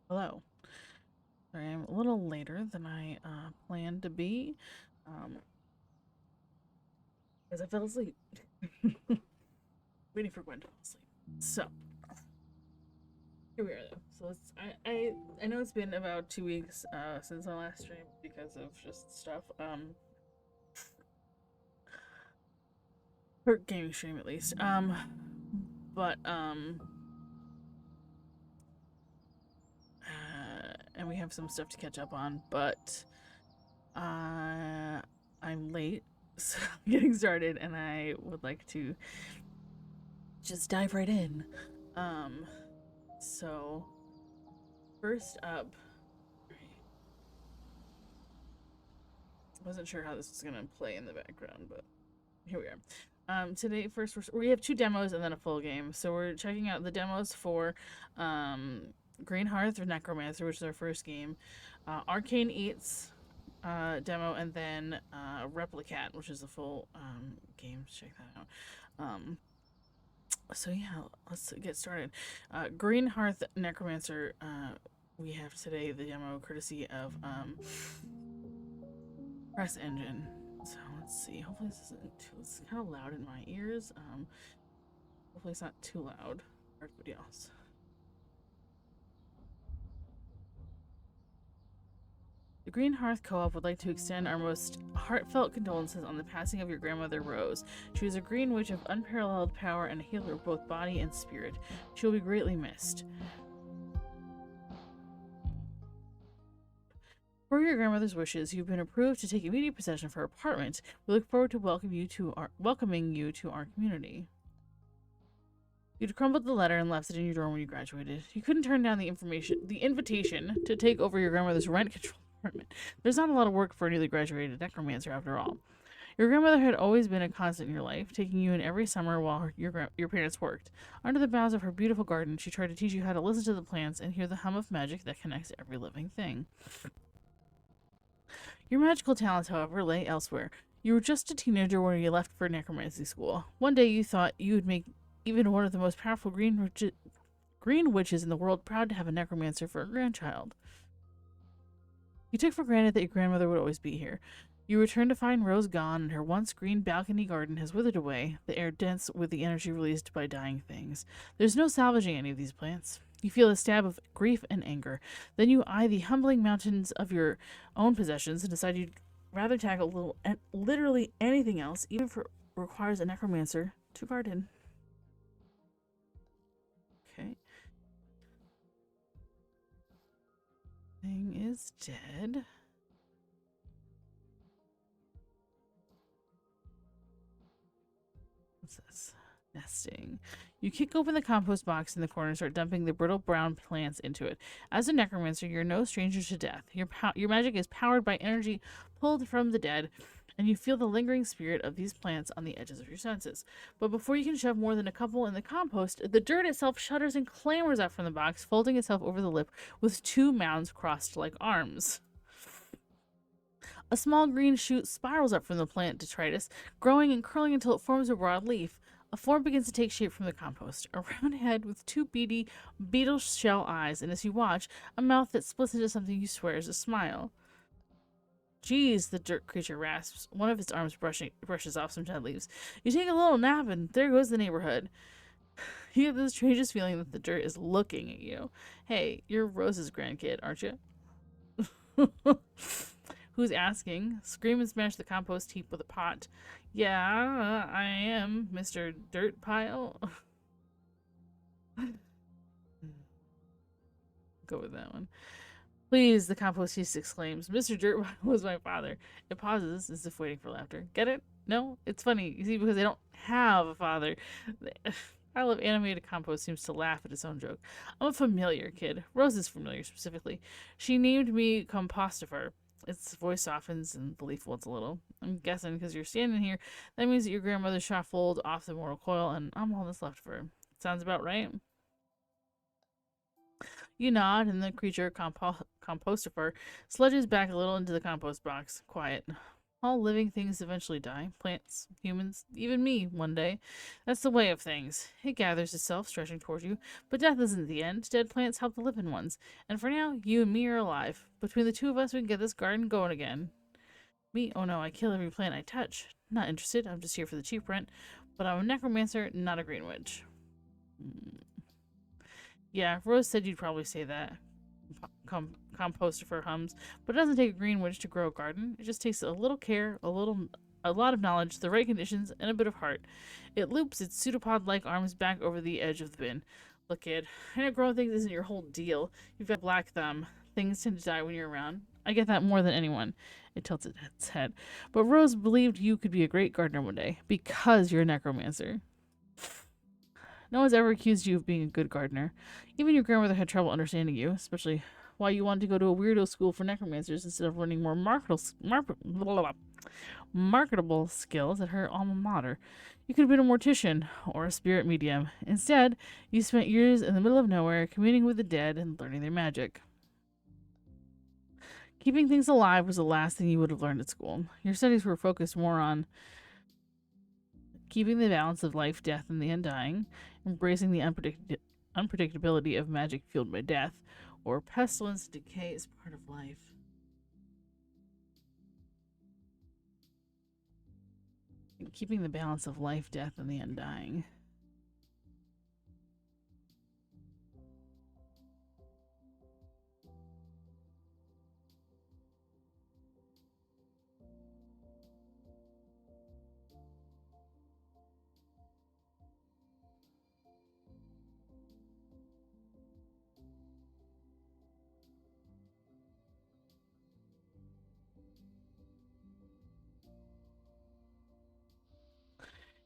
Hello. Sorry, I'm a little later than I planned to be. Because I fell asleep. Waiting for Gwen to fall asleep. So, here we are though. So I know it's been about 2 weeks since our last stream because of just stuff. For gaming stream at least. But and we have some stuff to catch up on, but I'm late, so I'm getting started, and I would like to just dive right in. So first up, I wasn't sure how this was gonna play in the background, but here we are. Today, first, we have 2 demos and then a full game. So we're checking out the demos for Greenhearth Necromancer, which is our first game, Arcane Eats demo, and then Replicat, which is the full game. Check that out. So yeah, let's get started. Greenhearth Necromancer. We have today the demo courtesy of Press Engine. So let's see. Hopefully this isn't too. It's kind of loud in my ears. Hopefully it's not too loud for everybody else. The Greenhearth Co-op would like to extend our most heartfelt condolences on the passing of your grandmother, Rose. She was a green witch of unparalleled power and a healer of both body and spirit. She will be greatly missed. Per your grandmother's wishes, you've been approved to take immediate possession of her apartment. We look forward to welcoming you to our community. You'd crumbled the letter and left it in your dorm when you graduated. You couldn't turn down the invitation to take over your grandmother's rent control apartment. There's not a lot of work for a newly graduated necromancer, after all. Your grandmother had always been a constant in your life, taking you in every summer while your parents worked. Under the boughs of her beautiful garden, she tried to teach you how to listen to the plants and hear the hum of magic that connects every living thing. Your magical talents, however, lay elsewhere. You were just a teenager when you left for necromancy school. One day you thought you would make even one of the most powerful green witches in the world proud to have a necromancer for a grandchild. You took for granted that your grandmother would always be here. You return to find Rose gone, and her once green balcony garden has withered away, the air dense with the energy released by dying things. There's no salvaging any of these plants. You feel a stab of grief and anger. Then you eye the humbling mountains of your own possessions and decide you'd rather tackle literally anything else, even if it requires a necromancer to garden. Okay. Thing is dead. What's this? Nesting. You kick open the compost box in the corner and start dumping the brittle brown plants into it. As a necromancer, you're no stranger to death. Your magic is powered by energy pulled from the dead, and you feel the lingering spirit of these plants on the edges of your senses. But before you can shove more than a couple in the compost, the dirt itself shudders and clambers out from the box, folding itself over the lip with 2 mounds crossed like arms. A small green shoot spirals up from the plant detritus, growing and curling until it forms a broad leaf. A form begins to take shape from the compost, a round head with 2 beady, beetle shell eyes, and as you watch, a mouth that splits into something you swear is a smile. Geez, the dirt creature rasps. One of its arms brushes off some dead leaves. You take a little nap, and there goes the neighborhood. You get the strangest feeling that the dirt is looking at you. Hey, you're Rose's grandkid, aren't you? Who's asking? Scream and smash the compost heap with a pot. Yeah, I am, Mr. Dirt Pile. Go with that one. Please, the compost heap exclaims. Mr. Dirt Pile was my father. It pauses as if waiting for laughter. Get it? No? It's funny. You see, because I don't have a father. I love animated compost seems to laugh at its own joke. I'm a familiar kid. Rose is familiar specifically. She named me Compostifer. Its voice softens and the leaf wilts a little. I'm guessing because you're standing here, that means that your grandmother shuffled off the mortal coil, and I'm all that's left of her. Sounds about right. You nod, and the creature, Compostifer, sludges back a little into the compost box. Quiet. All living things eventually die. Plants, humans, even me, one day. That's the way of things. It gathers itself, stretching toward you. But death isn't the end. Dead plants help the living ones. And for now, you and me are alive. Between the two of us, we can get this garden going again. Me? Oh no, I kill every plant I touch. Not interested. I'm just here for the cheap rent. But I'm a necromancer, not a green witch. Yeah, Rose said you'd probably say that. Compostifer hums, but it doesn't take a green witch to grow a garden. It just takes a little care, a lot of knowledge, the right conditions, and a bit of heart. It loops its pseudopod-like arms back over the edge of the bin. Look, kid, I know growing things isn't your whole deal. You've got a black thumb. Things tend to die when you're around. I get that more than anyone. It tilts its head. But Rose believed you could be a great gardener one day because you're a necromancer. No one's ever accused you of being a good gardener. Even your grandmother had trouble understanding you, especially why you wanted to go to a weirdo school for necromancers instead of learning more marketable skills at her alma mater. You could have been a mortician or a spirit medium. Instead, you spent years in the middle of nowhere communing with the dead and learning their magic. Keeping things alive was the last thing you would have learned at school. Your studies were focused more on keeping the balance of life, death, and the undying, embracing the unpredictability of magic fueled by death, or pestilence and decay is part of life. Keeping the balance of life, death, and the undying.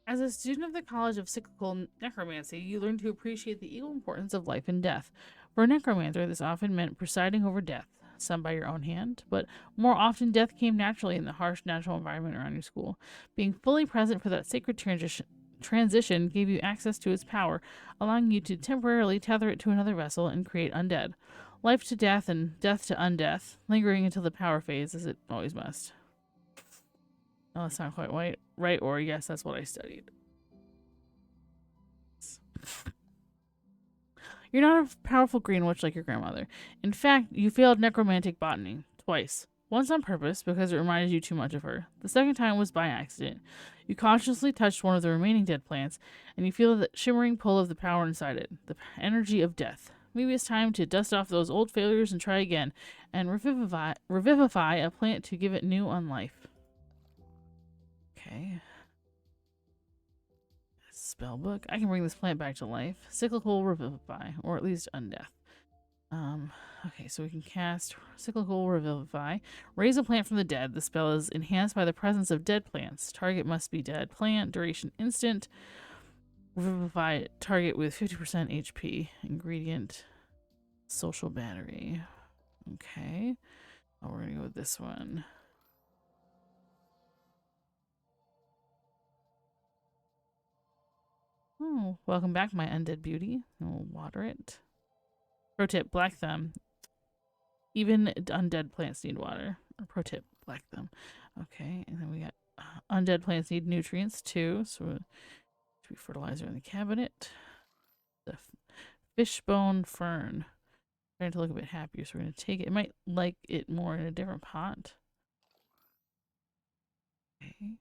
As a student of the College of Cyclical Necromancy, you learn to appreciate the equal importance of life and death. For a necromancer, this often meant presiding over death, some by your own hand, but more often death came naturally in the harsh natural environment around your school. Being fully present for that sacred transition gave you access to its power, allowing you to temporarily tether it to another vessel and create undead. Life to death and death to undeath, lingering until the power fades, as it always must. Oh, that's not quite right, or yes, that's what I studied. You're not a powerful green witch like your grandmother. In fact, you failed necromantic botany twice. Once on purpose, because it reminded you too much of her. The second time was by accident. You cautiously touched one of the remaining dead plants, and you feel the shimmering pull of the power inside it, the energy of death. Maybe it's time to dust off those old failures and try again, and revivify a plant to give it new life. Okay. Spellbook. I can bring this plant back to life. Cyclical Revivify, or at least Undeath. Okay, so we can cast Cyclical Revivify. Raise a plant from the dead. The spell is enhanced by the presence of dead plants. Target must be dead plant. Duration instant. Revivify target with 50% HP. Ingredient. Social battery. Okay. Oh, we're gonna go with this one. Oh, welcome back, my undead beauty. We'll water it. Pro tip, black thumb. Even undead plants need water. Pro tip, black thumb. Okay, and then we got undead plants need nutrients too. So we fertilizer in the cabinet. The fishbone fern. Trying to look a bit happier, so we're going to take it. It might like it more in a different pot. Okay.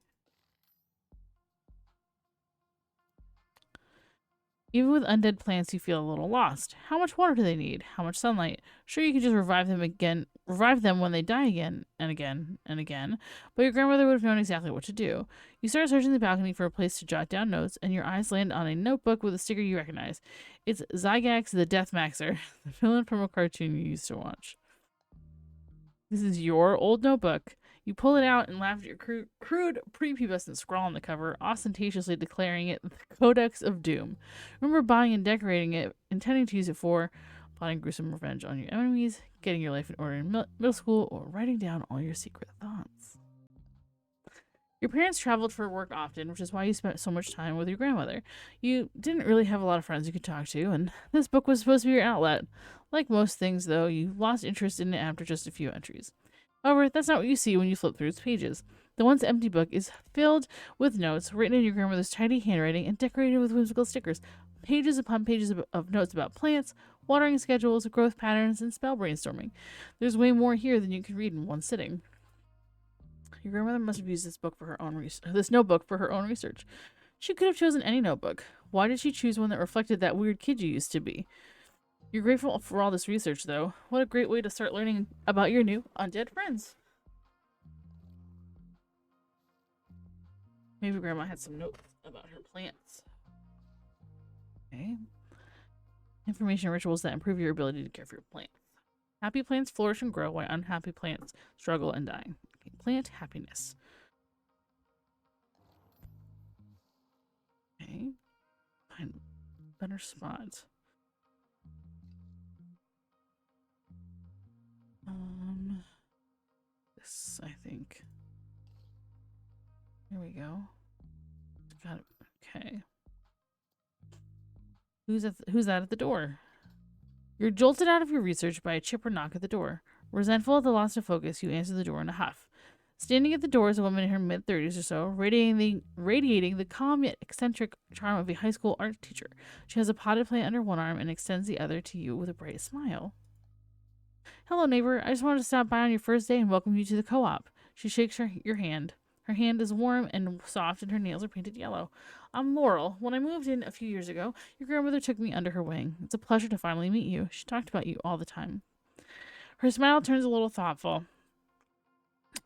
Even with undead plants, you feel a little lost. How much water do they need? How much sunlight? Sure, you could just revive them when they die again and again and again, but your grandmother would have known exactly what to do. You start searching the balcony for a place to jot down notes, and your eyes land on a notebook with a sticker you recognize. It's Zygax the Death Maxer, the villain from a cartoon you used to watch. This is your old notebook. You pull it out and laugh at your crude prepubescent scrawl on the cover, ostentatiously declaring it the Codex of Doom. Remember buying and decorating it, intending to use it for plotting gruesome revenge on your enemies, getting your life in order in middle school, or writing down all your secret thoughts. Your parents traveled for work often, which is why you spent so much time with your grandmother. You didn't really have a lot of friends you could talk to, and this book was supposed to be your outlet. Like most things, though, you lost interest in it after just a few entries. However, that's not what you see when you flip through its pages. The once empty book is filled with notes written in your grandmother's tidy handwriting and decorated with whimsical stickers. Pages upon pages of notes about plants, watering schedules, growth patterns, and spell brainstorming. There's way more here than you can read in one sitting. Your grandmother must have used this notebook for her own research. She could have chosen any notebook. Why did she choose one that reflected that weird kid you used to be? You're grateful for all this research, though. What a great way to start learning about your new undead friends. Maybe Grandma had some notes about her plants. Okay. Information rituals that improve your ability to care for your plants. Happy plants flourish and grow while unhappy plants struggle and die. Okay. Plant happiness. Okay. Find a better spot. This, I think. There we go. Got it. Okay. Who's that at the door? You're jolted out of your research by a chipper knock at the door. Resentful at the loss of focus, you answer the door in a huff. Standing at the door is a woman in her mid-30s or so, radiating the calm yet eccentric charm of a high school art teacher. She has a potted plant under one arm and extends the other to you with a bright smile. Hello, neighbor. I just wanted to stop by on your first day and welcome you to the co-op. She shakes your hand. Her hand is warm and soft, and her nails are painted yellow. I'm Laurel. When I moved in a few years ago, your grandmother took me under her wing. It's a pleasure to finally meet you. She talked about you all the time. Her smile turns a little thoughtful.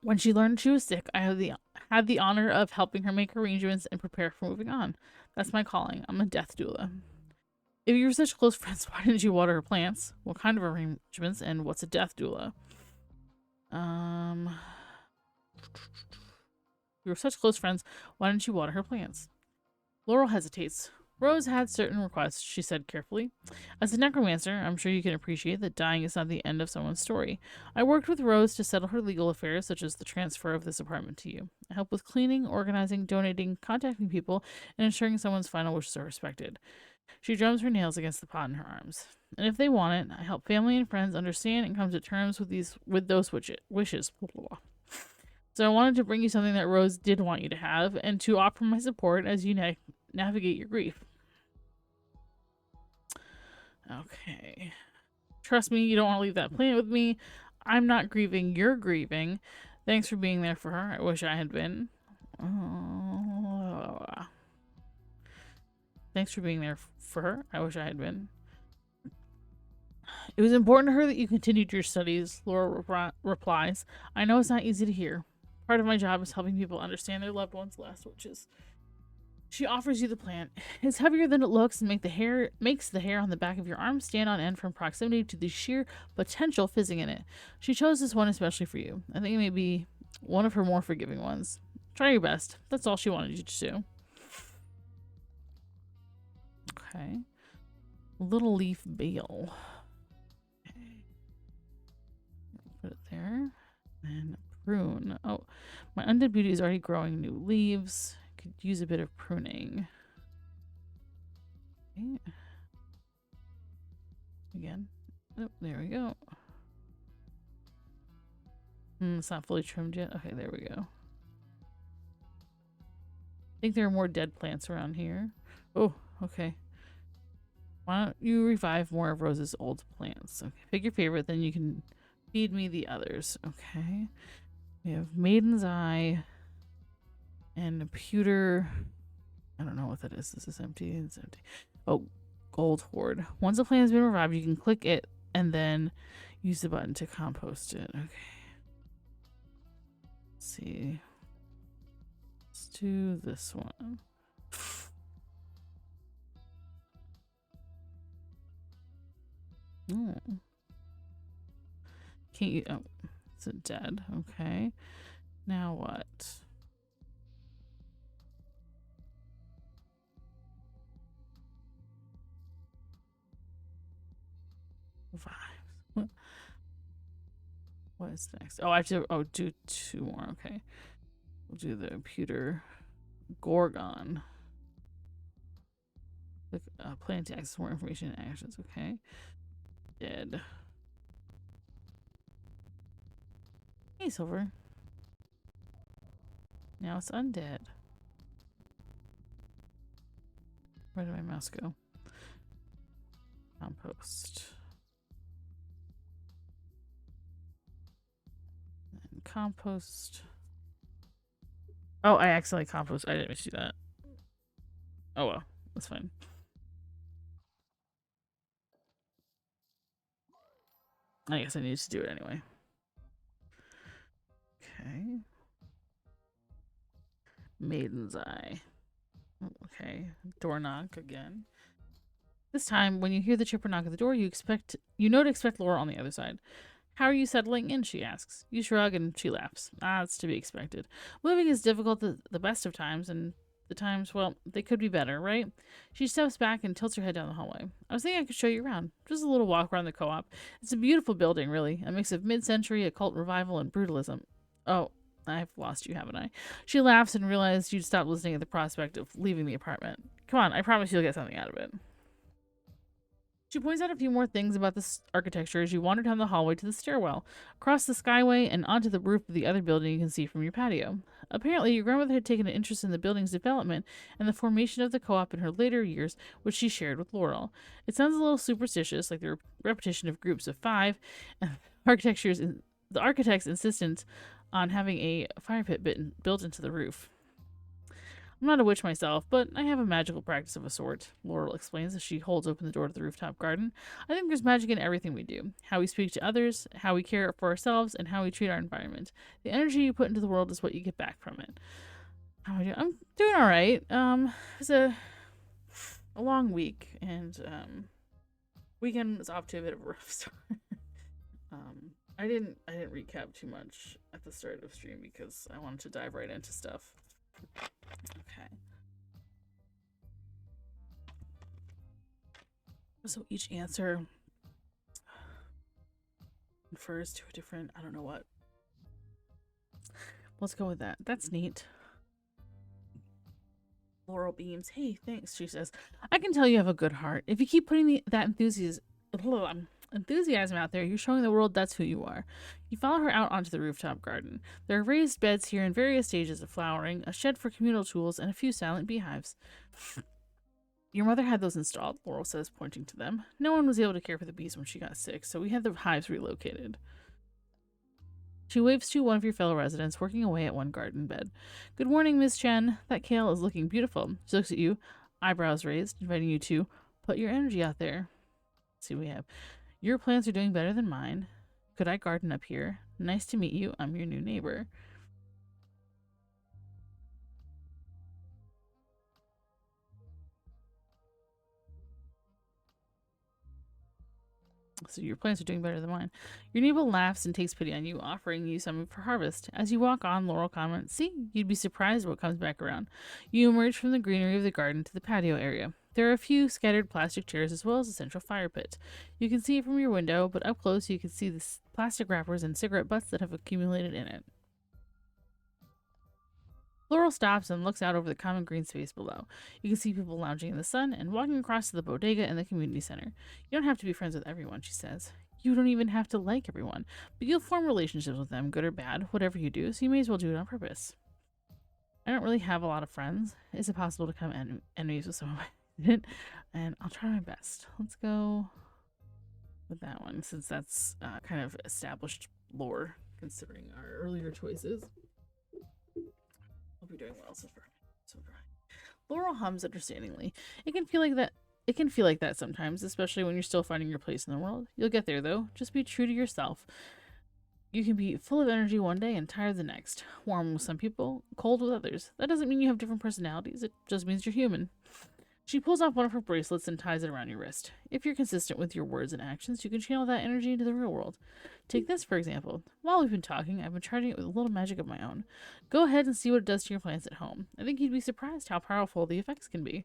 When she learned she was sick, I had the honor of helping her make arrangements and prepare for moving on. That's my calling. I'm a death doula. If you were such close friends, why didn't you water her plants? What kind of arrangements, and what's a death doula? You were such close friends, why didn't you water her plants? Laurel hesitates. Rose had certain requests, she said carefully. As a necromancer, I'm sure you can appreciate that dying is not the end of someone's story. I worked with Rose to settle her legal affairs, such as the transfer of this apartment to you. I help with cleaning, organizing, donating, contacting people, and ensuring someone's final wishes are respected. She drums her nails against the pot in her arms. And if they want it, I help family and friends understand and come to terms with those wishes. So I wanted to bring you something that Rose did want you to have, and to offer my support as you navigate your grief. Okay. Trust me, you don't want to leave that plant with me. I'm not grieving, you're grieving. Thanks for being there for her. I wish I had been. Thanks for being there for her. I wish I had been. It was important to her that you continued your studies, Laura replies. I know it's not easy to hear. Part of my job is helping people understand their loved ones' last wishes. She offers you the plant. It's heavier than it looks and makes the hair on the back of your arm stand on end from proximity to the sheer potential fizzing in it. She chose this one especially for you. I think it may be one of her more forgiving ones. Try your best. That's all she wanted you to do. Okay. Little leaf bale. Okay. Put it there. And prune. Oh, my undead beauty is already growing new leaves. Could use a bit of pruning. Okay. Again. Oh, there we go. It's not fully trimmed yet. Okay, there we go. I think there are more dead plants around here. Oh, okay. Why don't you revive more of Rose's old plants? Okay, pick your favorite, then you can feed me the others. Okay. We have Maiden's Eye and a pewter. I don't know what that is. This is empty. It's empty. Oh, Gold Hoard. Once a plant has been revived, you can click it and then use the button to compost it. Okay. Let's see. Let's do this one. Oh. Can't you? Oh, is it dead? Okay. Now what? Vibes. What is next? Oh, I have to do two more. Okay. We'll do the pewter Gorgon. Click plan to access more information and actions. Okay. Dead. Hey, Silver. Now it's undead. Where did my mouse go? Compost. And compost. Oh, I accidentally compost. I didn't mean to do that. Oh well, that's fine. I guess I needed to do it anyway. Okay. Maiden's Eye. Okay. Door knock again. This time, when you hear the chipper knock at the door, you know to expect Laura on the other side. How are you settling in? She asks. You shrug and she laughs. Ah, it's to be expected. Moving is difficult the best of times, and the times, well, they could be better, right? She steps back and tilts her head down the hallway. I was thinking I could show you around. Just a little walk around the co-op. It's a beautiful building, really. A mix of mid-century, occult revival, and brutalism. Oh, I've lost you, haven't I? She laughs and realizes you'd stop listening at the prospect of leaving the apartment. Come on, I promise you'll get something out of it. She points out a few more things about this architecture as you wander down the hallway to the stairwell, across the skyway, and onto the roof of the other building you can see from your patio. Apparently, your grandmother had taken an interest in the building's development and the formation of the co-op in her later years, which she shared with Laurel. It sounds a little superstitious, like the repetition of groups of five, and the architect's insistence on having a fire pit built into the roof. I'm not a witch myself, but I have a magical practice of a sort, Laurel explains as she holds open the door to the rooftop garden. I think there's magic in everything we do. How we speak to others, how we care for ourselves, and how we treat our environment. The energy you put into the world is what you get back from it. How am I doing? I'm doing alright. It was a long week, and weekend was off to a bit of a rough start. I didn't recap too much at the start of stream because I wanted to dive right into stuff. Okay. So each answer refers to a different, I don't know what. Let's go with that. That's neat. Laurel beams. Hey, thanks, she says. I can tell you have a good heart. If you keep putting that enthusiasm out there, you're showing the world that's who you are. You follow her out onto the rooftop garden. There are raised beds here in various stages of flowering, a shed for communal tools, and a few silent beehives. Your mother had those installed, Laurel says, pointing to them. No one was able to care for the bees when she got sick, so we had the hives relocated. She waves to one of your fellow residents working away at one garden bed. Good morning, Miss Chen. That kale is looking beautiful. She looks at you, eyebrows raised, inviting you to put your energy out there. Let's see what we have. Your plants are doing better than mine. Could I garden up here? Nice to meet you. I'm your new neighbor. So your plants are doing better than mine. Your neighbor laughs and takes pity on you, offering you some for harvest. As you walk on, Laurel comments, see, you'd be surprised what comes back around. You emerge from the greenery of the garden to the patio area. There are a few scattered plastic chairs as well as a central fire pit. You can see it from your window, but up close you can see the plastic wrappers and cigarette butts that have accumulated in it. Laurel stops and looks out over the common green space below. You can see people lounging in the sun and walking across to the bodega and the community center. You don't have to be friends with everyone, she says. You don't even have to like everyone, but you'll form relationships with them, good or bad, whatever you do, so you may as well do it on purpose. I don't really have a lot of friends. Is it possible to become enemies with some of my and I'll try my best. Let's go with that one, since that's kind of established lore, considering our earlier choices. Hope you're doing well so far. Laurel hums understandingly. It can feel like that sometimes, especially when you're still finding your place in the world. You'll get there though. Just be true to yourself. You can be full of energy one day and tired the next. Warm with some people, cold with others. That doesn't mean you have different personalities. It just means you're human. She pulls off one of her bracelets and ties it around your wrist. If you're consistent with your words and actions, you can channel that energy into the real world. Take this, for example. While we've been talking, I've been charging it with a little magic of my own. Go ahead and see what it does to your plants at home. I think you'd be surprised how powerful the effects can be.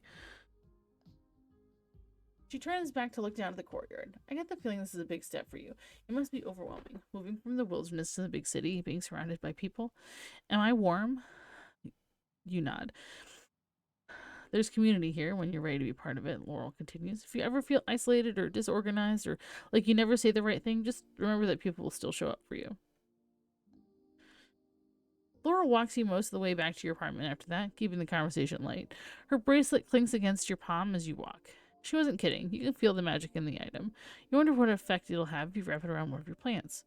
She turns back to look down at the courtyard. I get the feeling this is a big step for you. It must be overwhelming, moving from the wilderness to the big city, being surrounded by people. Am I warm? You nod. There's community here when you're ready to be part of it, Laurel continues. If you ever feel isolated or disorganized or like you never say the right thing, just remember that people will still show up for you. Laura walks you most of the way back to your apartment after that, keeping the conversation light. Her bracelet clinks against your palm as you walk. She wasn't kidding. You can feel the magic in the item. You wonder what effect it'll have if you wrap it around one of your plants.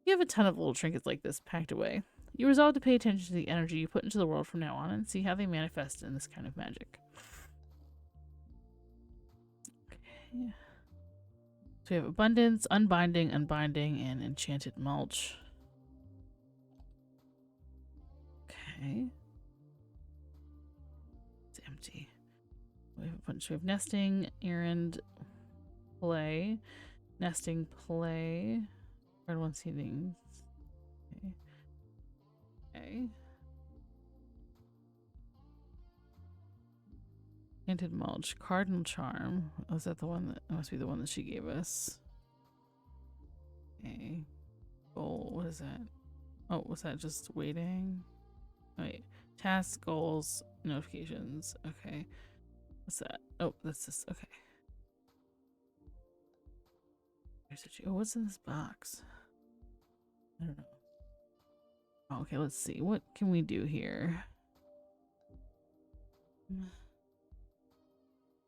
You have a ton of little trinkets like this packed away. You resolve to pay attention to the energy you put into the world from now on and see how they manifest in this kind of magic. Okay. So we have abundance, unbinding, unbinding, and enchanted mulch. Okay. It's empty. We have a bunch. We have nesting, errand, play, nesting, play. Red one seeding. Okay. Okay. Enchanted mulch, cardinal charm. Oh, is that the one that must be the one that she gave us? Okay. Goal. What is that? Oh, was that just waiting? Wait. Tasks, goals, notifications. Okay. What's that? Oh, that's this. Okay. Oh, what's in this box? I don't know. Oh, okay, let's see. What can we do here?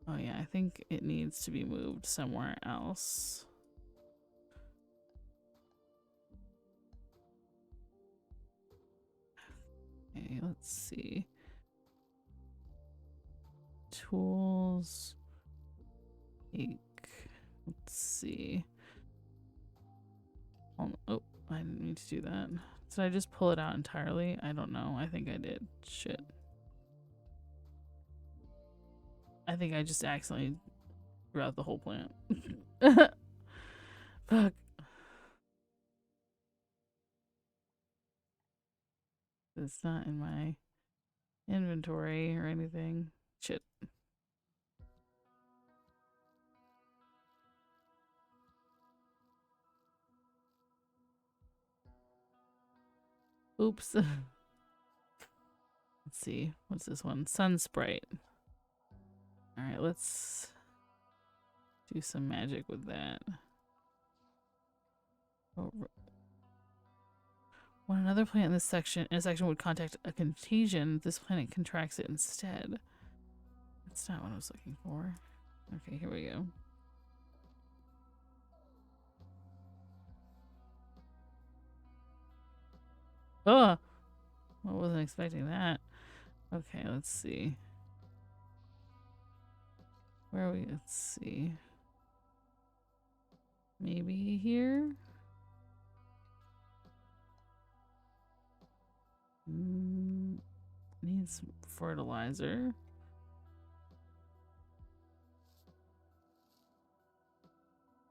Oh, yeah, I think it needs to be moved somewhere else. Okay, let's see. Tools. Let's see. Oh, I didn't mean to do that. Did I just pull it out entirely? I don't know. I think I did. Shit. I think I just accidentally threw out the whole plant. Fuck. It's not in my inventory or anything. Shit. Oops. Let's see. What's this one? Sun Sprite. Alright, let's do some magic with that. Oh, when another plant in this section would contact a contagion, this planet contracts it instead. That's not what I was looking for. Okay, here we go. Oh, I wasn't expecting that. Okay, let's see. Where are we? Let's see. Maybe here? Needs fertilizer.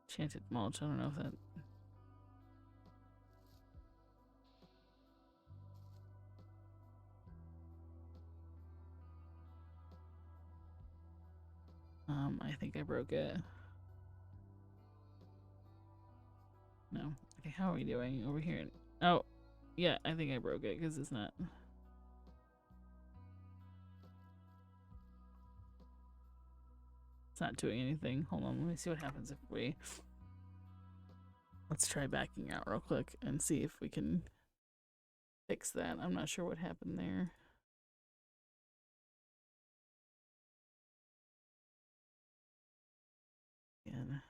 Enchanted mulch. I don't know if that... I think I broke it. No. Okay, how are we doing over here? Oh, yeah, I think I broke it because it's not... It's not doing anything. Hold on, let me see what happens if we... Let's try backing out real quick and see if we can fix that. I'm not sure what happened there. Again.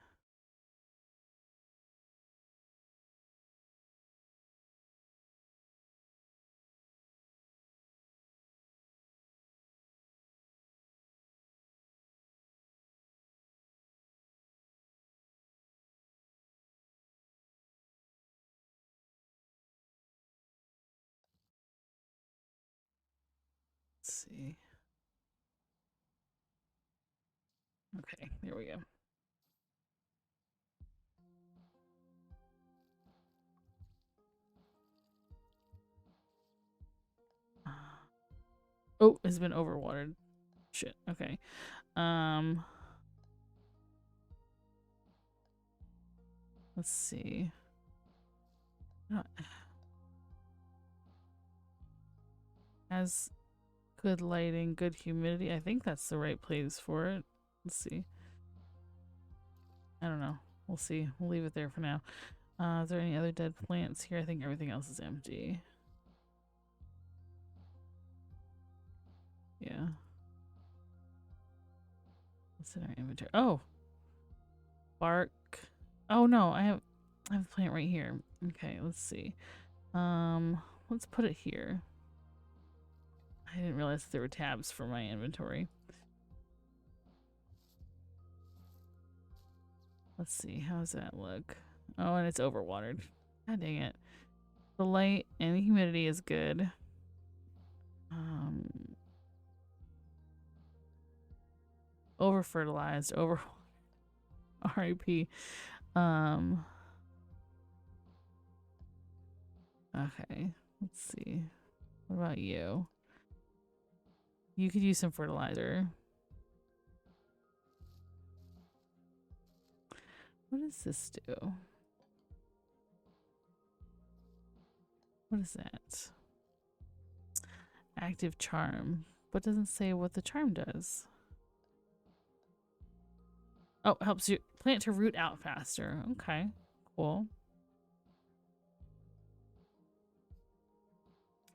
Let's see. Okay, there we go. Oh, it's been overwatered. Shit. Okay. Let's see. Has good lighting, good humidity. I think that's the right place for it. Let's see. I don't know. We'll see. We'll leave it there for now. Is there any other dead plants here? I think everything else is empty. Yeah. What's in our inventory? Oh, bark. Oh no, I have the plant right here. Okay, let's see. Let's put it here. I didn't realize that there were tabs for my inventory. Let's see, how does that look? Oh, and it's overwatered. God dang it. The light and the humidity is good. Over fertilized, over RIP. Okay, let's see. What about you? You could use some fertilizer. What does this do? What is that? Active charm. But doesn't say what the charm does. Oh, helps you plant to root out faster. Okay, cool.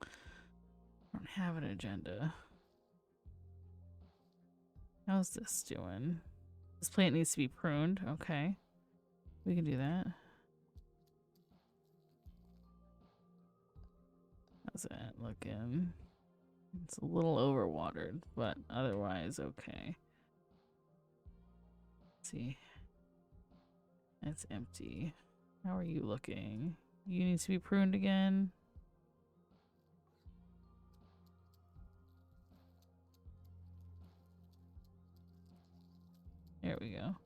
I don't have an agenda. How's this doing? This plant needs to be pruned. Okay, we can do that. How's that looking? It's a little overwatered, but otherwise okay. Let's see. It's empty. How are you looking? You need to be pruned again. There we go.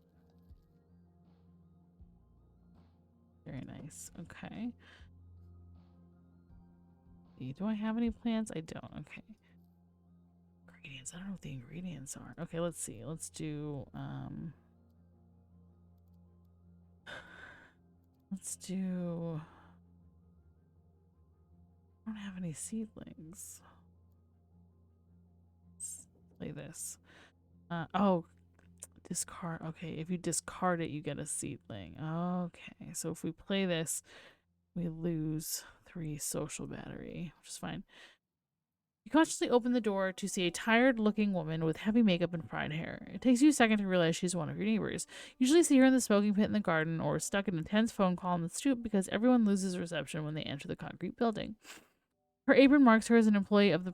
Very nice. Okay. Do I have any plants? I don't. Okay. Ingredients. I don't know what the ingredients are. Okay, let's see. Let's do let's do I don't have any seedlings. Let's play this. Oh, discard. Okay, if you discard it, you get a seedling. Okay, so if we play this, we lose 3 social battery, which is fine. You cautiously open the door to see a tired-looking woman with heavy makeup and fried hair. It takes you a second to realize she's one of your neighbors. You usually see her in the smoking pit in the garden or stuck in a tense phone call on the stoop because everyone loses reception when they enter the concrete building. Her apron marks her as an employee of the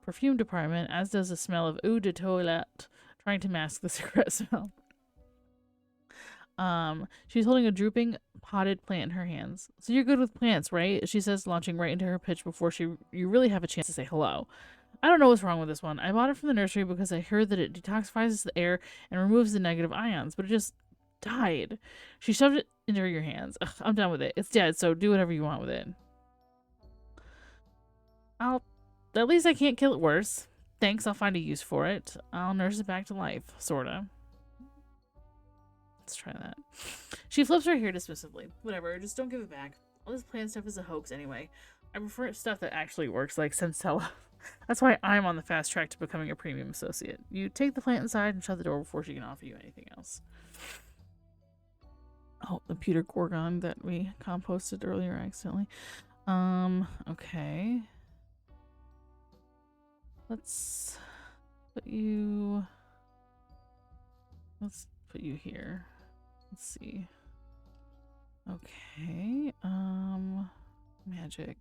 perfume department, as does the smell of eau de toilette, trying to mask the cigarette smell. She's holding a drooping potted plant in her hands. So you're good with plants, right? She says, launching right into her pitch before you really have a chance to say hello. I don't know what's wrong with this one. I bought it from the nursery because I heard that it detoxifies the air and removes the negative ions, but it just died. She shoved it into your hands. Ugh, I'm done with it. It's dead, so do whatever you want with it. At least I can't kill it worse. Thanks, I'll find a use for it. I'll nurse it back to life, sorta. Let's try that. She flips her hair dismissively. Whatever, just don't give it back. All this plant stuff is a hoax anyway. I prefer stuff that actually works, like Centella. That's why I'm on the fast track to becoming a premium associate. You take the plant inside and shut the door before she can offer you anything else. Oh, the pewter gorgon that we composted earlier accidentally. Okay. Let's put you here. Let's see. Okay. Magic.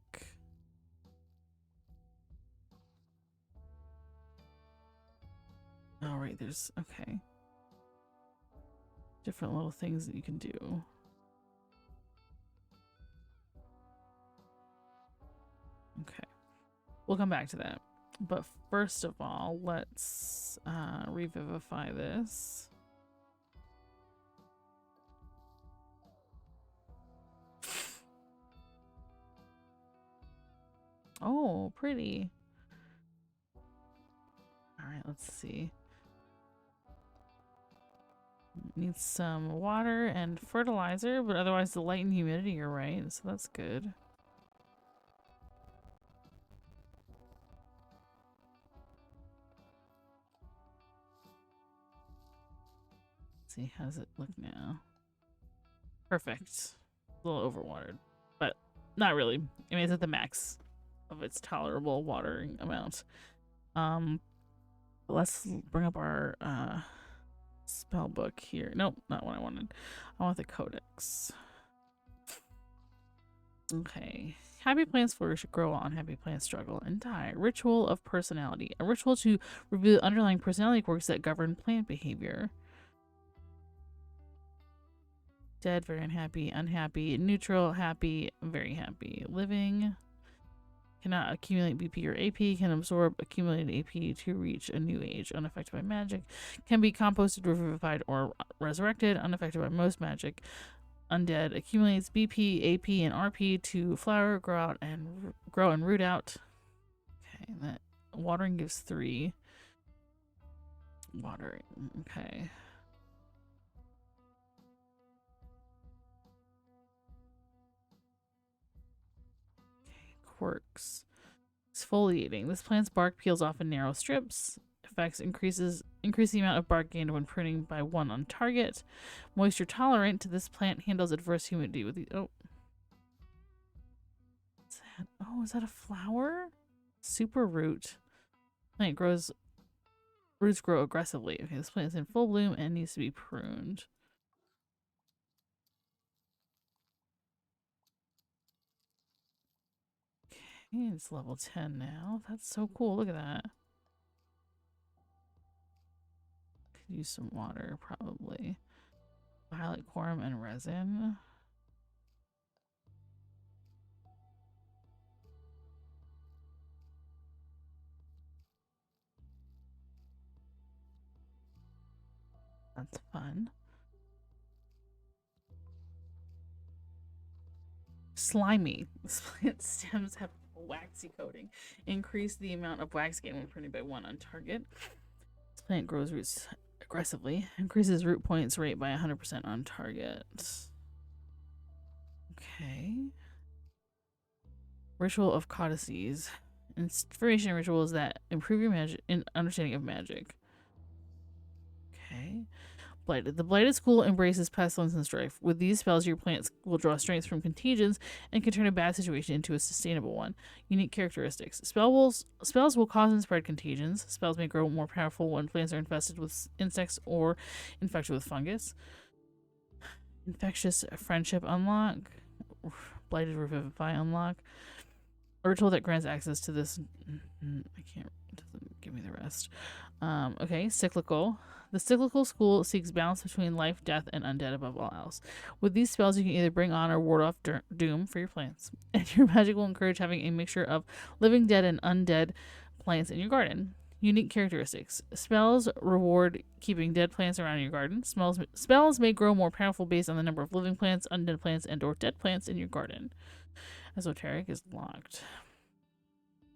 All right, there's okay. Different little things that you can do. Okay. We'll come back to that. But first of all, let's revivify this. Oh, pretty. All right, let's see. Needs some water and fertilizer, but otherwise the light and humidity are right, so that's good. Let's see, how's it look now? Perfect. A little overwatered, but not really. I mean, it's at the max of its tolerable watering amount. Let's bring up our spell book here. Nope, not what I wanted. I want the codex. Okay. Happy plants flourish, grow on. Unhappy plants struggle and die. Ritual of personality. A ritual to reveal the underlying personality quirks that govern plant behavior. Dead, very unhappy, unhappy, neutral, happy, very happy. Living. Cannot accumulate BP or AP. Can absorb accumulated AP to reach a new age. Unaffected by magic. Can be composted, revivified, or resurrected. Unaffected by most magic. Undead. Accumulates BP, AP, and RP to flower, grow and root out. Okay, that watering gives 3. Watering. Okay. Quirks. Exfoliating. This plant's bark peels off in narrow strips. Effects increase the amount of bark gained when pruning by 1 on target. Moisture tolerant. This plant handles adverse humidity with the is that a flower? Super root. Roots grow aggressively. Okay, this plant is in full bloom and needs to be pruned. Okay, it's level 10 now. That's so cool. Look at that. Could use some water, probably. Violet quorum and resin. That's fun. Slimy. This plant stems have a waxy coating. Increase the amount of wax gain when printed by 1 on target. This plant grows roots aggressively. Increases root points rate by 100% on target. Okay. Ritual of codices. Inspiration rituals that improve your understanding of magic. Okay. Blighted. The Blighted School embraces pestilence and strife. With these spells, your plants will draw strength from contagions and can turn a bad situation into a sustainable one. Unique characteristics. Spells will cause and spread contagions. Spells may grow more powerful when plants are infested with insects or infected with fungus. Infectious Friendship unlock. Blighted Revivify unlock. A ritual that grants access to this. It doesn't give me the rest. Okay, cyclical. The cyclical school seeks balance between life, death, and undead above all else. With these spells, you can either bring on or ward off doom for your plants. And your magic will encourage having a mixture of living dead and undead plants in your garden. Unique characteristics. Spells reward keeping dead plants around your garden. Spells may grow more powerful based on the number of living plants, undead plants, and or dead plants in your garden. Esoteric is locked.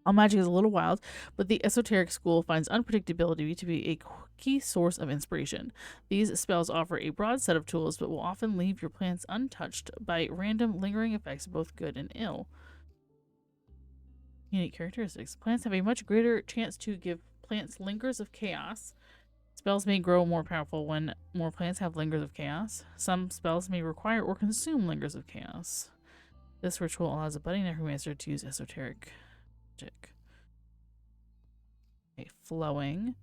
All magic is a little wild, but the esoteric school finds unpredictability to be a key source of inspiration. These spells offer a broad set of tools, but will often leave your plants untouched by random lingering effects, both good and ill. Unique characteristics. Plants have a much greater chance to give plants lingers of chaos. Spells may grow more powerful when more plants have lingers of chaos. Some spells may require or consume lingers of chaos. This ritual allows a budding necromancer to use esoteric magic. Okay, flowing.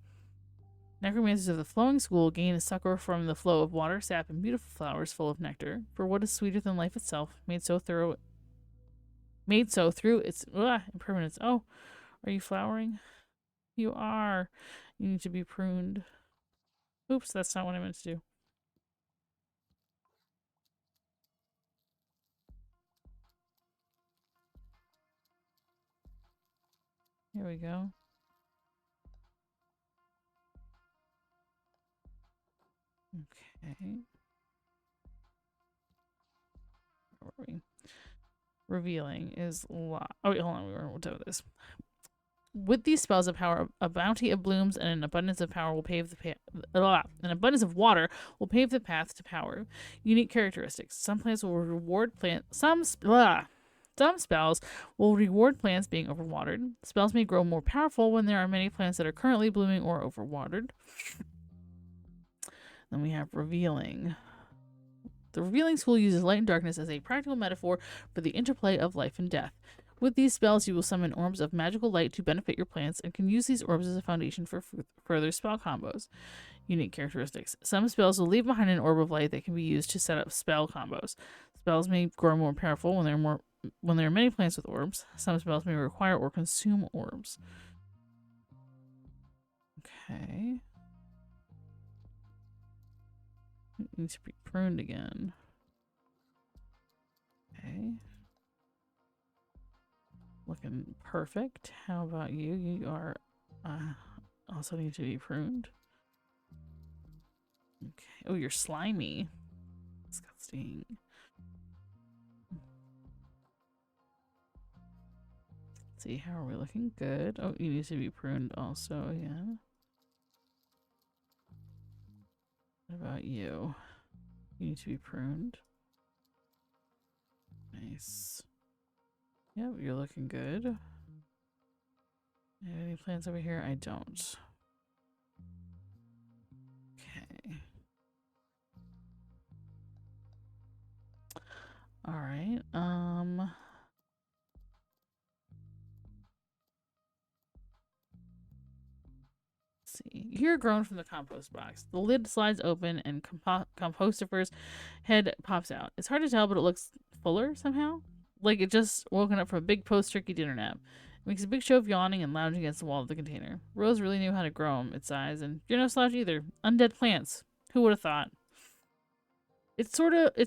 Necromancers of the flowing school gain a succor from the flow of water, sap, and beautiful flowers full of nectar. For what is sweeter than life itself, made so through its impermanence. Oh, are you flowering? You are. You need to be pruned. Oops, that's not what I meant to do. Here we go. Okay. Where were we? Revealing is oh wait, hold on, we weren't done with this. With these spells of power, a bounty of blooms and an abundance of power will pave the an abundance of water will pave the path to power. Unique characteristics. Some plants will reward some spells will reward plants being overwatered. Spells may grow more powerful when there are many plants that are currently blooming or overwatered. Then we have revealing. The revealing school uses light and darkness as a practical metaphor for the interplay of life and death. With these spells, you will summon orbs of magical light to benefit your plants and can use these orbs as a foundation for further spell combos. Unique characteristics. Some spells will leave behind an orb of light that can be used to set up spell combos. Spells may grow more powerful when there are many plants with orbs. Some spells may require or consume orbs. Okay. It needs to be pruned again. Okay. Looking perfect. How about you? You are also need to be pruned. Okay. Oh, you're slimy. Disgusting. Let's see, how are we looking? Good. Oh, you need to be pruned also, yeah. What about you? You need to be pruned. Nice. Yep, you're looking good. Any plants over here? I don't. Okay. Alright, see. You hear a groan from the compost box. The lid slides open and Compostifer's head pops out. It's hard to tell, but it looks fuller somehow. Like it just woken up from a big post-turkey dinner nap. It makes a big show of yawning and lounging against the wall of the container. Rose really knew how to grow them, its size, and you're no slouch either. Undead plants. Who would have thought? Its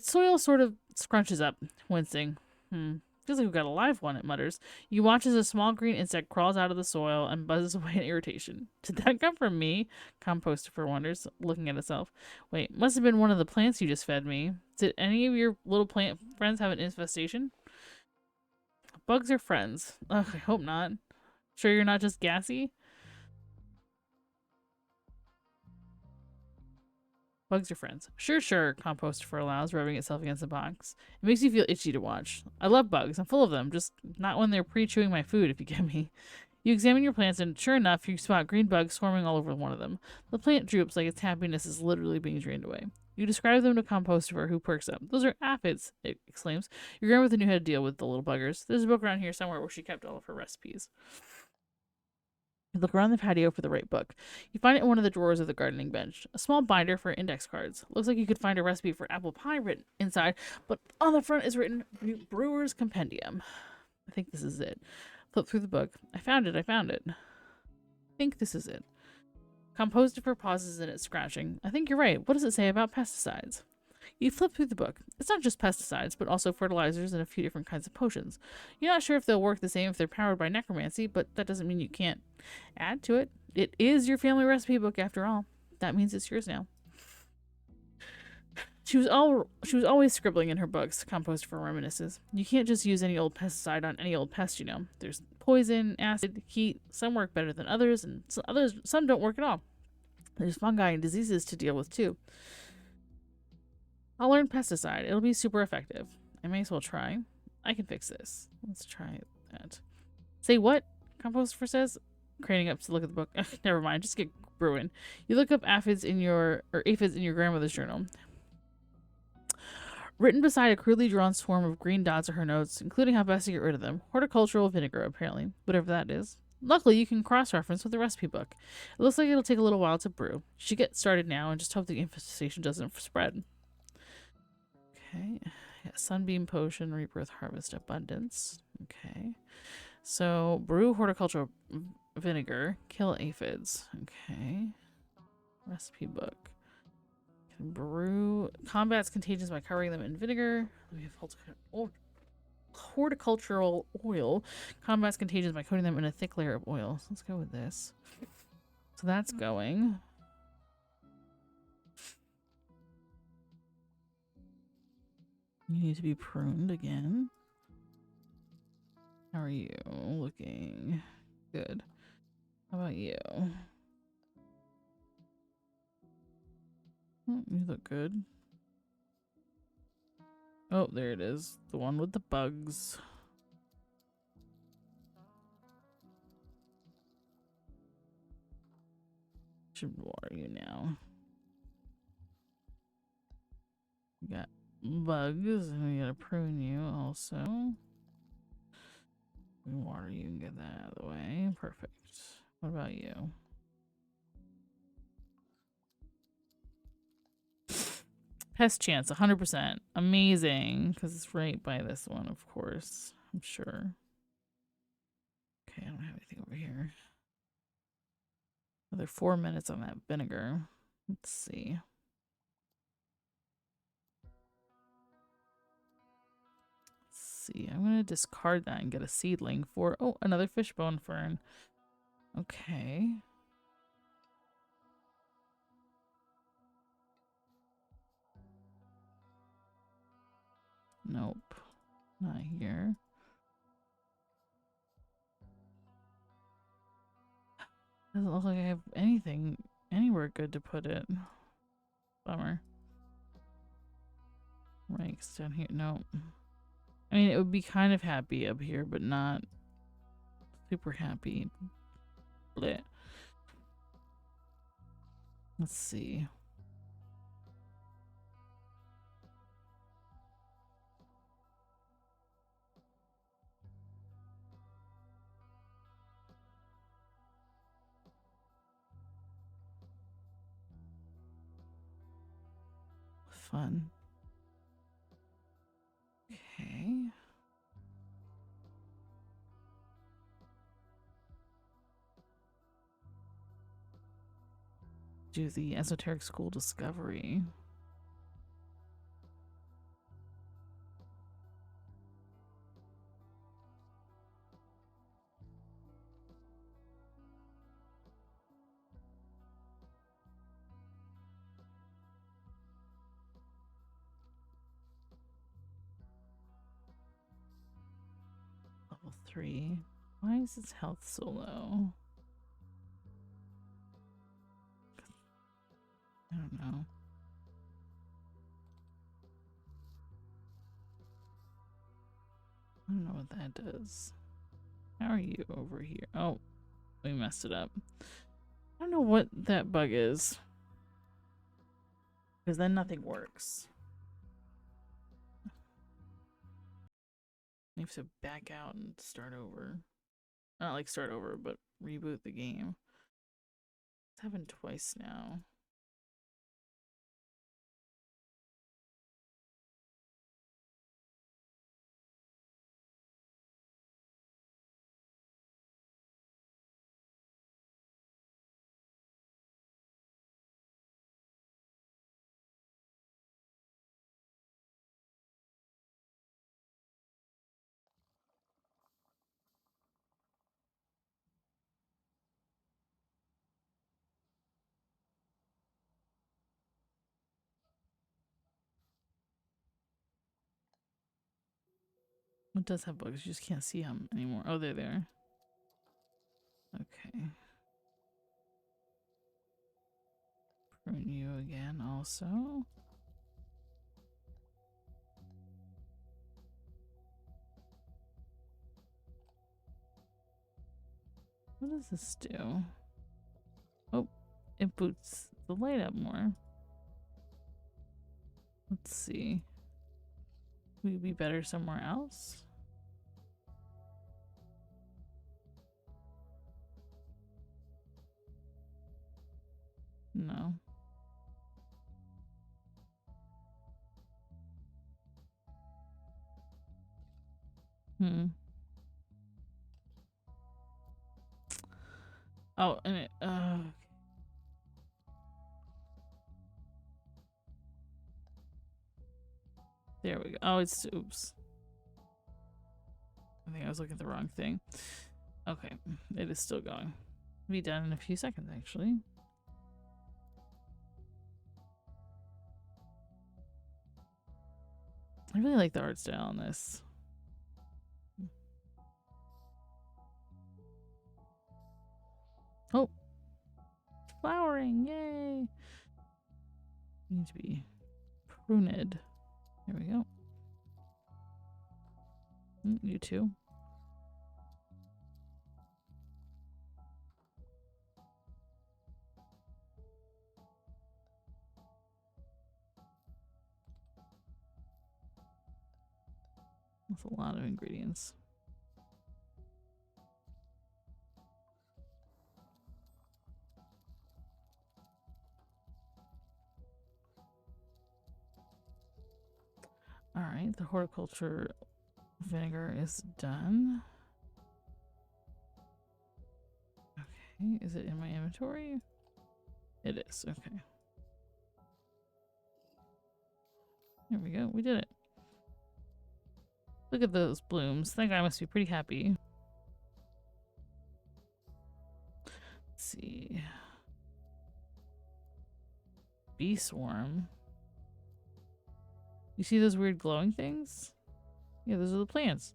soil sort of scrunches up, wincing. Feels like we've got a live one, it mutters. You watch as a small green insect crawls out of the soil and buzzes away in irritation. Did that come from me? Compostifer wonders, looking at itself. Wait, must have been one of the plants you just fed me. Did any of your little plant friends have an infestation? Bugs are friends. Ugh, I hope not. Sure you're not just gassy? Bugs are friends. Sure, Compostifer allows, rubbing itself against the box. It makes you feel itchy to watch. I love bugs. I'm full of them, just not when they're pre-chewing my food, if you get me. You examine your plants, and sure enough, you spot green bugs swarming all over one of them. The plant droops like its happiness is literally being drained away. You describe them to Compostifer, who perks up. Those are aphids, it exclaims. Your grandmother knew how to deal with the little buggers. There's a book around here somewhere where she kept all of her recipes. You look around the patio for the right book. You find it in one of the drawers of the gardening bench. A small binder for index cards. Looks like you could find a recipe for apple pie written inside, but on the front is written Brewer's Compendium. I think this is it. Flip through the book. I found it. I think this is it. Compostifer pauses in its scratching. I think you're right. What does it say about pesticides? You flip through the book. It's not just pesticides, but also fertilizers and a few different kinds of potions. You're not sure if they'll work the same if they're powered by necromancy, but that doesn't mean you can't add to it. It is your family recipe book after all. That means it's yours now. She was always scribbling in her books, Compostifer reminisces. You can't just use any old pesticide on any old pest, you know. There's poison, acid, heat. Some work better than others, and some don't work at all. There's fungi and diseases to deal with too. I'll learn pesticide. It'll be super effective. I may as well try. I can fix this. Let's try that. Say what? Compostifer says, craning up to look at the book. Ugh, never mind. Just get brewing. You look up aphids in your grandmother's journal. Written beside a crudely drawn swarm of green dots are her notes, including how best to get rid of them. Horticultural vinegar, apparently. Whatever that is. Luckily, you can cross-reference with the recipe book. It looks like it'll take a little while to brew. You should get started now and just hope the infestation doesn't spread. Okay. Yeah, sunbeam potion, rebirth, harvest, abundance. Okay. So, brew horticultural vinegar, kill aphids. Okay. Recipe book. Can brew, combats contagions by covering them in vinegar. We have horticultural oil. Combats contagions by coating them in a thick layer of oil. So let's go with this. So that's going. You need to be pruned again. How are you looking? Good. How about you? You look good. Oh, there it is. The one with the bugs. Should water you now. You got bugs, and we gotta prune you also. Water, you can get that out of the way. Perfect. What about you? Pest chance, 100%. Amazing. Because it's right by this one, of course. I'm sure. Okay, I don't have anything over here. Another 4 minutes on that vinegar. Let's see. I'm going to discard that and get a seedling for... Oh, another fishbone fern. Okay. Nope. Not here. Doesn't look like I have anything anywhere good to put it. Bummer. Right, 'cause down here... Nope. I mean, it would be kind of happy up here, but not super happy. Blech. Let's see. Fun. Okay. Do the esoteric school discovery. Level 3. Why is his health so low? I don't know. I don't know what that does. How are you over here? Oh, we messed it up. I don't know what that bug is. Because then nothing works. You have to back out and start over. Not like start over, but reboot the game. It's happened twice now. It does have bugs. You just can't see them anymore. Oh, they're there. Okay. Prune you again also. What does this do? Oh, it boots the light up more. Let's see. Would it be better somewhere else? No. Oh, and it, there we go. Oh, it's, oops. I think I was looking at the wrong thing. Okay, it is still going. It'll be done in a few seconds, actually. I really like the art style on this. Oh, flowering, yay! Need to be pruned. There we go. You too. That's a lot of ingredients. Alright, the horticulture vinegar is done. Okay, is it in my inventory? It is, okay. There we go, we did it. Look at those blooms. That guy must be pretty happy. Let's see. Bee swarm. You see those weird glowing things? Yeah, those are the plants.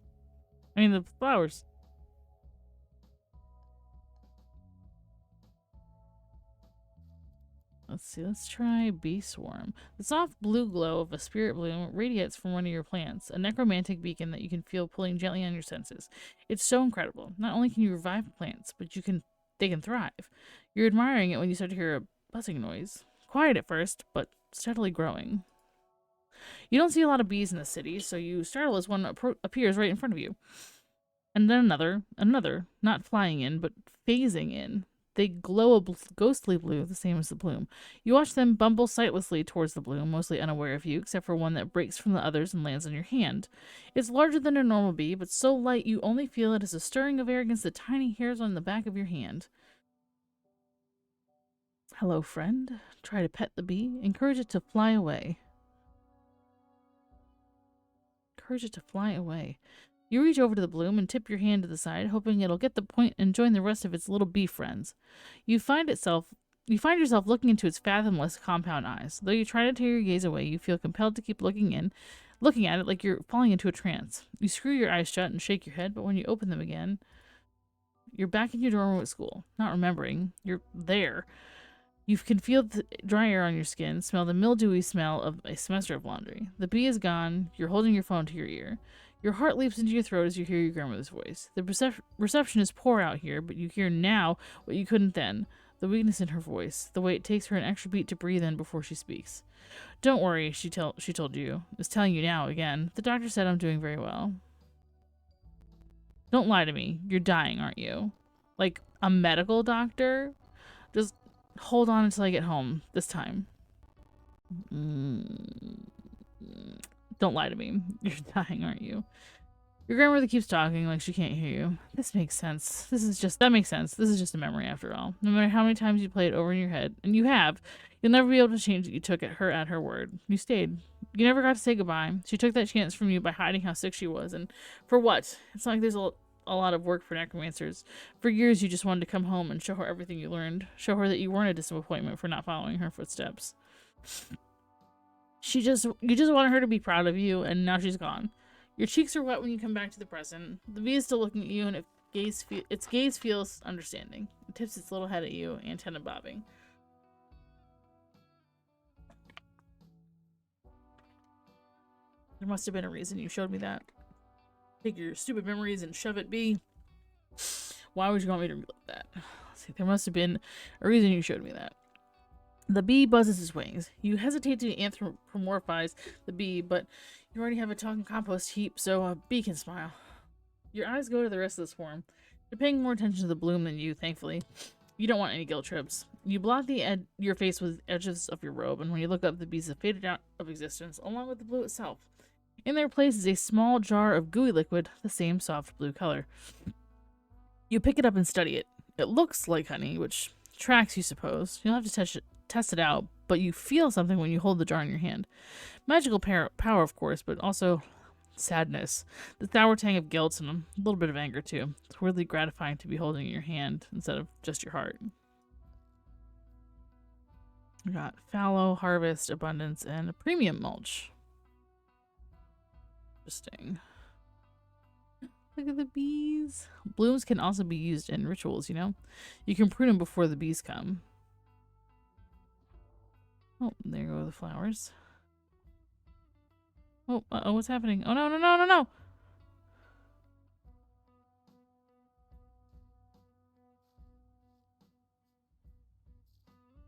I mean, the flowers. Let's see, let's try bee swarm. The soft blue glow of a spirit bloom radiates from one of your plants, a necromantic beacon that you can feel pulling gently on your senses. It's so incredible. Not only can you revive plants, but they can thrive. You're admiring it when you start to hear a buzzing noise. Quiet at first, but steadily growing. You don't see a lot of bees in the city, so you startle as one appears right in front of you. And then another, not flying in, but phasing in. They glow a ghostly blue, the same as the bloom. You watch them bumble sightlessly towards the bloom, mostly unaware of you, except for one that breaks from the others and lands on your hand. It's larger than a normal bee, but so light you only feel it as a stirring of air against the tiny hairs on the back of your hand. Hello, friend. Try to pet the bee. Encourage it to fly away. Encourage it to fly away. You reach over to the bloom and tip your hand to the side, hoping it'll get the point and join the rest of its little bee friends. You find yourself looking into its fathomless compound eyes. Though you try to tear your gaze away, you feel compelled to keep looking at it like you're falling into a trance. You screw your eyes shut and shake your head, but when you open them again, you're back in your dorm room at school, not remembering. You're there. You can feel the dry air on your skin, smell the mildewy smell of a semester of laundry. The bee is gone. You're holding your phone to your ear. Your heart leaps into your throat as you hear your grandmother's voice. The reception is poor out here, but you hear now what you couldn't then. The weakness in her voice, the way it takes her an extra beat to breathe in before she speaks. Don't worry, she told you. Is telling you now again. The doctor said I'm doing very well. Don't lie to me. You're dying, aren't you? Like a medical doctor? Just hold on until I get home this time. Don't lie to me. You're dying, aren't you? Your grandmother keeps talking like she can't hear you. This makes sense. That makes sense. This is just a memory after all. No matter how many times you play it over in your head, and you have, you'll never be able to change that you took her at her word. You stayed. You never got to say goodbye. She took that chance from you by hiding how sick she was. And for what? It's not like there's a lot of work for necromancers. For years, you just wanted to come home and show her everything you learned. Show her that you weren't a disappointment for not following her footsteps. You just wanted her to be proud of you, and now she's gone. Your cheeks are wet when you come back to the present. The bee is still looking at you, and its gaze feels understanding. It tips its little head at you, antenna bobbing. There must have been a reason you showed me that. Take your stupid memories and shove it, bee. Why would you want me to relive that? Let's see, there must have been a reason you showed me that. The bee buzzes its wings. You hesitate to anthropomorphize the bee, but you already have a talking compost heap, so a bee can smile. Your eyes go to the rest of the swarm. They're paying more attention to the bloom than you, thankfully. You don't want any guilt trips. You blot your face with edges of your robe, and when you look up, the bees have faded out of existence, along with the blue itself. In their place is a small jar of gooey liquid, the same soft blue color. You pick it up and study it. It looks like honey, which tracks, you suppose. You'll have to test it out, but you feel something when you hold the jar in your hand. Magical power, of course, but also sadness. The sour tang of guilt and a little bit of anger, too. It's weirdly gratifying to be holding in your hand instead of just your heart. We got fallow, harvest, abundance, and a premium mulch. Interesting. Look at the bees. Blooms can also be used in rituals, you know? You can prune them before the bees come. Oh, there go the flowers. Oh, uh-oh, what's happening? Oh, no, no, no, no, no!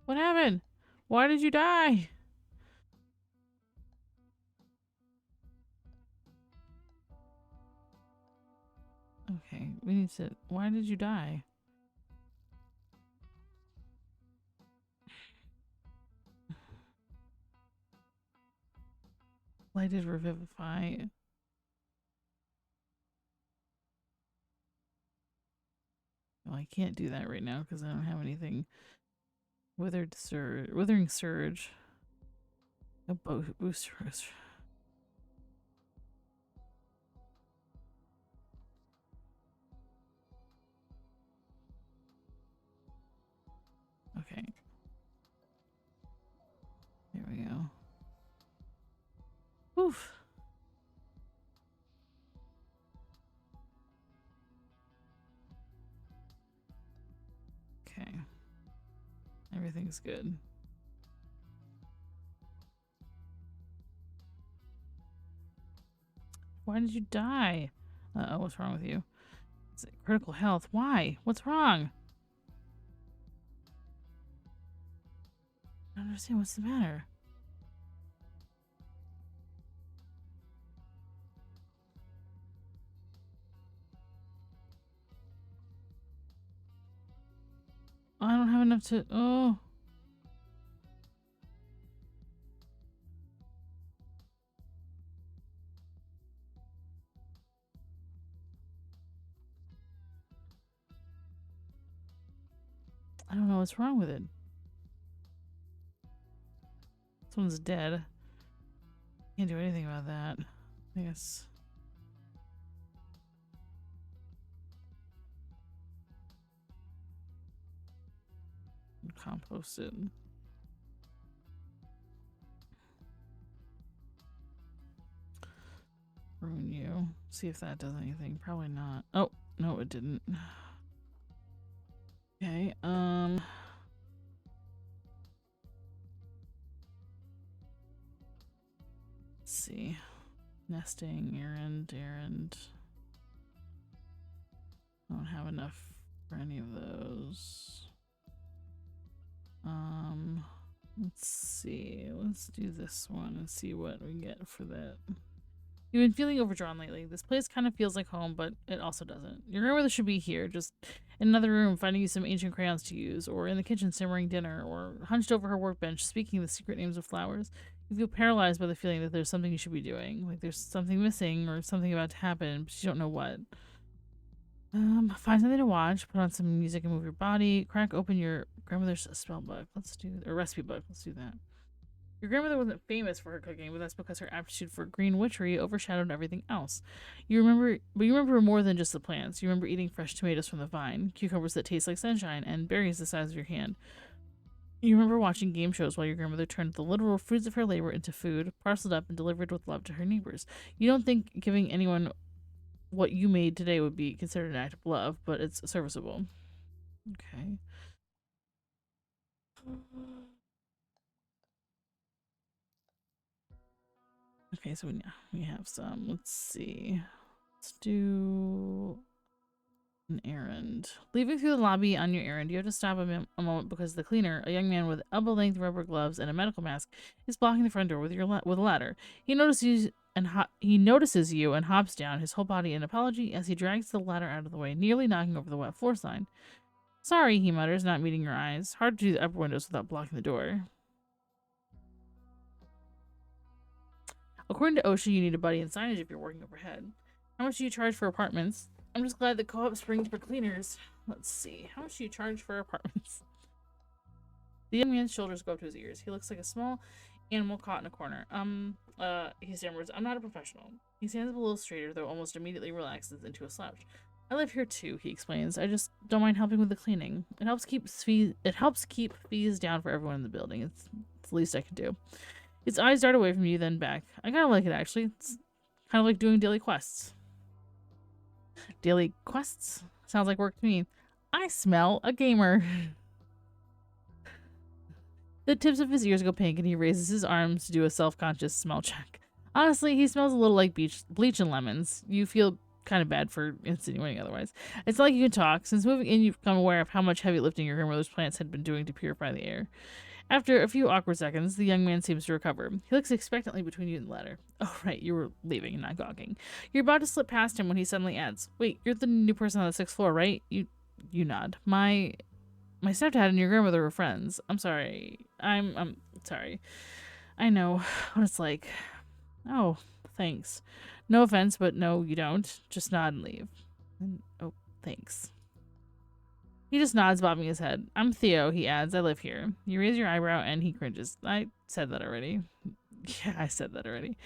What happened? Why did you die? Okay, we need to... Why did you die? Lighted revivify. Well, I can't do that right now because I don't have anything. Withering surge. A booster. Okay. There we go. Oof. Okay. Everything's good. Why did you die? Uh-oh, what's wrong with you? Is it critical health? Why? What's wrong? I don't understand. What's the matter? I don't have enough to... Oh. I don't know what's wrong with it. Someone's dead. Can't do anything about that. I guess. Compost it. Ruin you. See if that does anything. Probably not. Oh, no, it didn't. Okay, let's see. Nesting, errand. I don't have enough for any of those. Let's see. Let's do this one and see what we get for that. You've been feeling overdrawn lately. This place kind of feels like home, but it also doesn't. Your grandmother should be here, just in another room finding you some ancient crayons to use, or in the kitchen simmering dinner, or hunched over her workbench speaking the secret names of flowers. You feel paralyzed by the feeling that there's something you should be doing, like there's something missing or something about to happen, but you don't know what. Find something to watch, put on some music and move your body, crack open your grandmother's spell book. Let's do, or recipe book. Let's do that. Your grandmother wasn't famous for her cooking, but that's because her aptitude for green witchery overshadowed everything else. You remember more than just the plants. You remember eating fresh tomatoes from the vine, cucumbers that taste like sunshine, and berries the size of your hand. You remember watching game shows while your grandmother turned the literal fruits of her labor into food, parceled up and delivered with love to her neighbors. You don't think giving anyone what you made today would be considered an act of love, but it's serviceable. Okay. Okay, so we have some. Let's see. Let's do an errand. Leaving through the lobby on your errand, you have to stop a moment because the cleaner, a young man with elbow-length rubber gloves and a medical mask, is blocking the front door with with a ladder. He notices you and hops down, his whole body an apology as he drags the ladder out of the way, nearly knocking over the wet floor sign. Sorry, he mutters, not meeting your eyes. Hard to do the upper windows without blocking the door. According to OSHA, you need a buddy and signage if you're working overhead. How much do you charge for apartments? I'm just glad the co-op springs for cleaners. Let's see. How much do you charge for apartments? The young man's shoulders go up to his ears. He looks like a small animal caught in a corner. He stammers, I'm not a professional. He stands up a little straighter, though almost immediately relaxes into a slouch. I live here too, he explains. I just don't mind helping with the cleaning. It helps keep fees down for everyone in the building. It's the least I can do. His eyes dart away from you, then back. I kind of like it, actually. It's kind of like doing daily quests. Daily quests? Sounds like work to me. I smell a gamer. The tips of his ears go pink, and he raises his arms to do a self-conscious smell check. Honestly, he smells a little like bleach and lemons. You feel kind of bad for insinuating otherwise. It's not like you can talk. Since moving in, you've become aware of how much heavy lifting your grandmother's plants had been doing to purify the air. After a few awkward seconds, the young man seems to recover. He looks expectantly between you and the ladder. Oh, right, you were leaving, not gawking. You're about to slip past him when he suddenly adds, wait, you're the new person on the 6th floor, right? You nod. My stepdad and your grandmother were friends. I'm sorry. I'm sorry. I know what it's like. Oh, thanks. No offense, but no, you don't. Just nod and leave. And, oh, thanks. He just nods, bobbing his head. I'm Theo, he adds. I live here. You raise your eyebrow and he cringes. I said that already. Yeah, I said that already.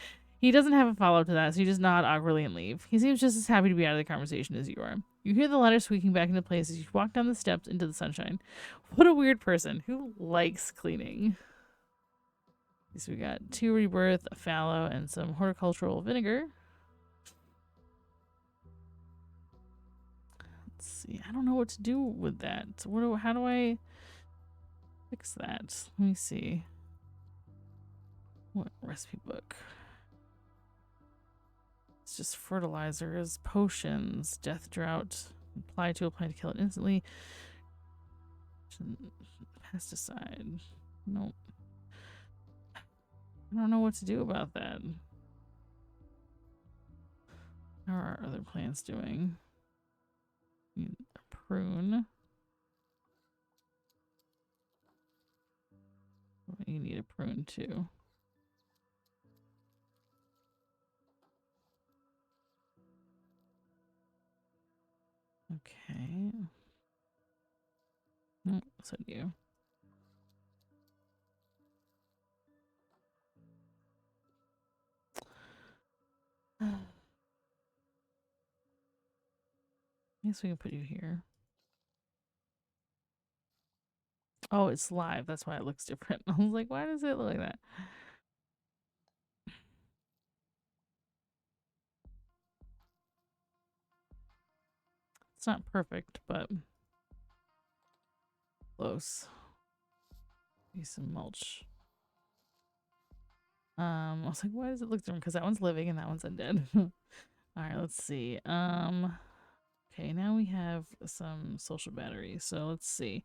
He doesn't have a follow-up to that, so you just nod awkwardly and leave. He seems just as happy to be out of the conversation as you are. You hear the ladder squeaking back into place as you walk down the steps into the sunshine. What a weird person. Who likes cleaning? So we got 2 rebirth, a fallow, and some horticultural vinegar. Let's see. I don't know what to do with that. How do I fix that? Let me see. What recipe book? It's just fertilizers, potions, death drought. Apply to a plant to kill it instantly. Pesticide. Nope. I don't know what to do about that. How are our other plants doing? Need a prune. You need a prune too. Okay. Oh, so you. I guess we can put you here. Oh, it's live. That's why it looks different. I was like, why does it look like that? It's not perfect, but close. Use some mulch. I was like, why does it look different? Because that one's living and that one's undead. All right, let's see. Okay, now we have some social batteries. So let's see.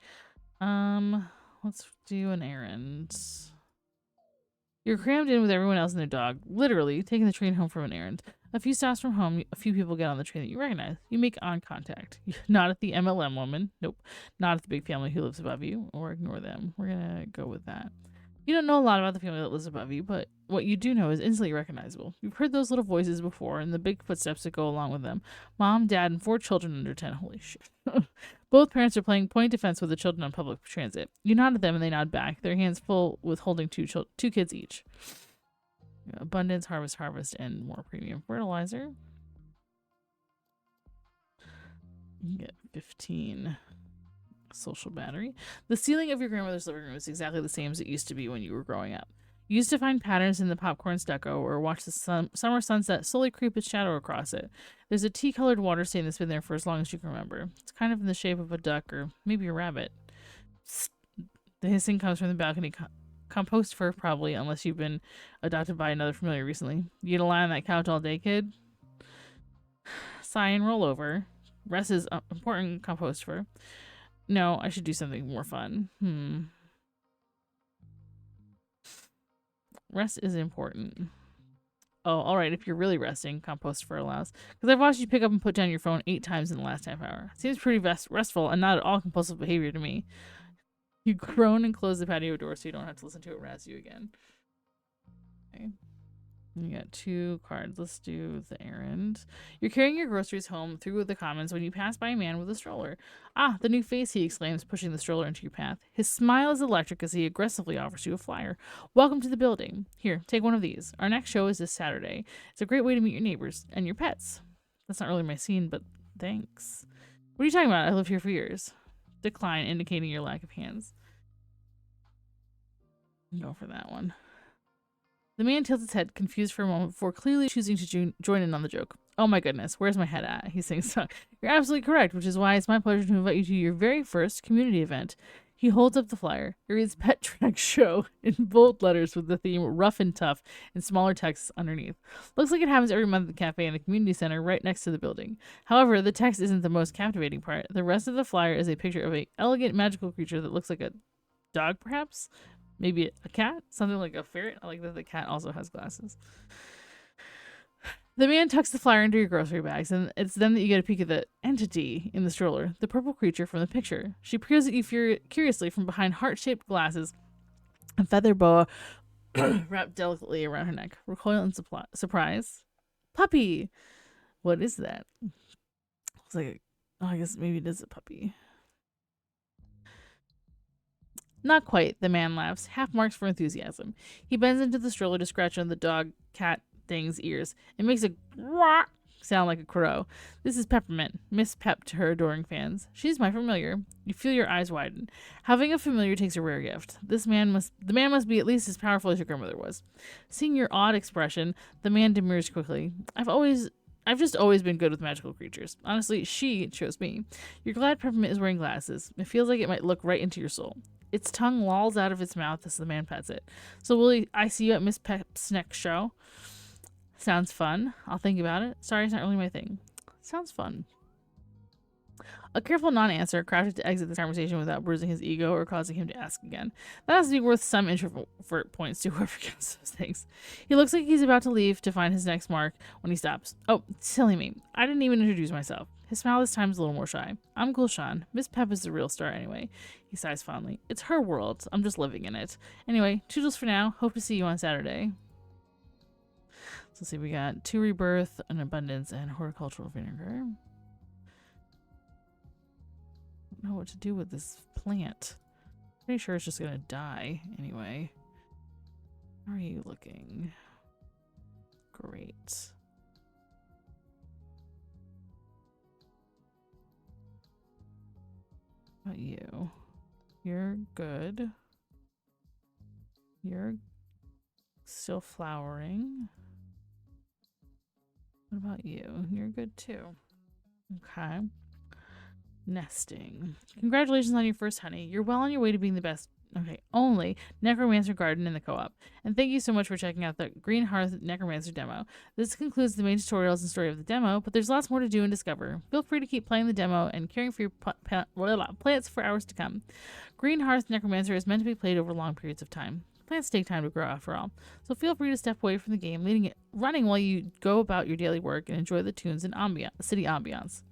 Let's do an errand. You're crammed in with everyone else and their dog, literally taking the train home from an errand. A few stops from home, a few people get on the train that you recognize. You make eye contact. Not at the MLM woman. Nope. Not at the big family who lives above you, or ignore them. We're gonna go with that. You don't know a lot about the family that lives above you, but what you do know is instantly recognizable. You've heard those little voices before and the big footsteps that go along with them. Mom, dad, and 4 children under 10. Holy shit. Both parents are playing point defense with the children on public transit. You nod at them and they nod back, their hands full with holding 2 kids each. Abundance, harvest, and more premium fertilizer. You get 15 social battery. The ceiling of your grandmother's living room is exactly the same as it used to be when you were growing up. You used to find patterns in the popcorn stucco or watch the summer sunset slowly creep its shadow across it. There's a tea-colored water stain that's been there for as long as you can remember. It's kind of in the shape of a duck or maybe a rabbit. The hissing comes from the balcony. Compost fur, probably, unless you've been adopted by another familiar recently. You gonna lie on that couch all day, kid? Sigh and roll over. Rest is important. Compost fur. No, I should do something more fun. Rest is important. Oh, alright, if you're really resting, compost fur allows. Because I've watched you pick up and put down your phone 8 times in the last half hour. Seems pretty restful and not at all compulsive behavior to me. You groan and close the patio door so you don't have to listen to it razz you again. Okay. You got 2 cards. Let's do the errand. You're carrying your groceries home through the commons when you pass by a man with a stroller. Ah, the new face, he exclaims, pushing the stroller into your path. His smile is electric as he aggressively offers you a flyer. Welcome to the building. Here, take one of these. Our next show is this Saturday. It's a great way to meet your neighbors and your pets. That's not really my scene, but thanks. What are you talking about? I lived here for years. Decline, indicating your lack of hands. Go for that one. The man tilts his head, confused for a moment, before clearly choosing to join in on the joke. Oh my goodness, where's my head at? He sings. You're absolutely correct, which is why it's my pleasure to invite you to your very first community event. He holds up the flyer. It reads Pet Track Show in bold letters with the theme Rough and Tough and smaller text underneath. Looks like it happens every month at the cafe and the community center right next to the building. However, the text isn't the most captivating part. The rest of the flyer is a picture of an elegant magical creature that looks like a dog, perhaps? Maybe a cat? Something like a ferret? I like that the cat also has glasses. The man tucks the flyer into your grocery bags, and it's then that you get a peek at the entity in the stroller, the purple creature from the picture. She peers at you curiously from behind heart-shaped glasses. A feather boa wrapped delicately around her neck. Recoil in surprise. Puppy! What is that? It's like, oh, I guess maybe it is a puppy. Not quite, the man laughs, half marks for enthusiasm. He bends into the stroller to scratch on the dog cat thing's ears. It makes a sound like a crow. This is Peppermint, Miss Pep to her adoring fans. She's my familiar. You feel your eyes widen. Having a familiar takes a rare gift. The man must be at least as powerful as your grandmother was. Seeing your odd expression, the man demurs quickly. I've just always been good with magical creatures. Honestly, she chose me. You're glad Peppermint is wearing glasses. It feels like it might look right into your soul. Its tongue lolls out of its mouth as the man pets it. So I see you at Miss Pep's next show? Sounds fun. I'll think about it. Sorry, it's not really my thing. Sounds fun. A careful non-answer, crouching to exit this conversation without bruising his ego or causing him to ask again. That has to be worth some introvert points to whoever gets those things. He looks like he's about to leave to find his next mark when he stops. Oh, silly me. I didn't even introduce myself. His smile this time is a little more shy. I'm Gulshan. Miss Pep is the real star anyway. He sighs fondly. It's her world. I'm just living in it. Anyway, toodles for now. Hope to see you on Saturday. So let's see, we got 2 rebirth, an abundance, and horticultural vinegar. I don't know what to do with this plant. Pretty sure it's just gonna die anyway. How are you looking? Great. How about you? You're good. You're still flowering. What about you? You're good too. Okay. Nesting. Congratulations on your first honey. You're well on your way to being the best, only Necromancer garden in the co-op. And thank you so much for checking out the Greenhearth Necromancer demo. This concludes the main tutorials and story of the demo, but there's lots more to do and discover. Feel free to keep playing the demo and caring for your plants for hours to come. Greenhearth Necromancer is meant to be played over long periods of time. Plants take time to grow after all, so feel free to step away from the game, running while you go about your daily work and enjoy the tunes and city ambiance.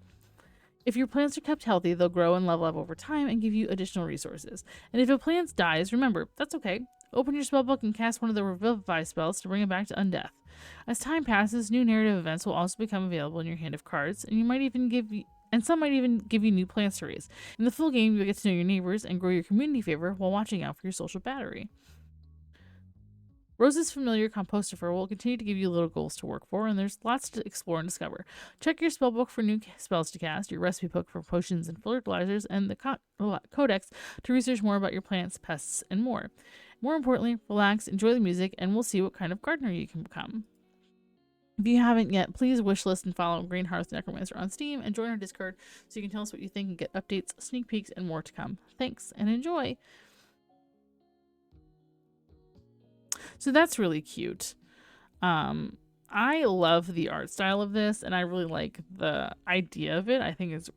If your plants are kept healthy, they'll grow and level up over time and give you additional resources. And if a plant dies, remember, that's okay. Open your spellbook and cast one of the Revivify spells to bring it back to undeath. As time passes, new narrative events will also become available in your hand of cards, and some might even give you new plants to raise. In the full game, you'll get to know your neighbors and grow your community favor while watching out for your social battery. Rose's familiar Compostifer will continue to give you little goals to work for, and there's lots to explore and discover. Check your spellbook for new spells to cast, your recipe book for potions and fertilizers, and the codex to research more about your plants, pests, and more. More importantly, relax, enjoy the music, and we'll see what kind of gardener you can become. If you haven't yet, please wishlist and follow Greenhearth Necromancer on Steam and join our Discord so you can tell us what you think and get updates, sneak peeks, and more to come. Thanks, and enjoy! So that's really cute. I love the art style of this, and I really like the idea of it. I think this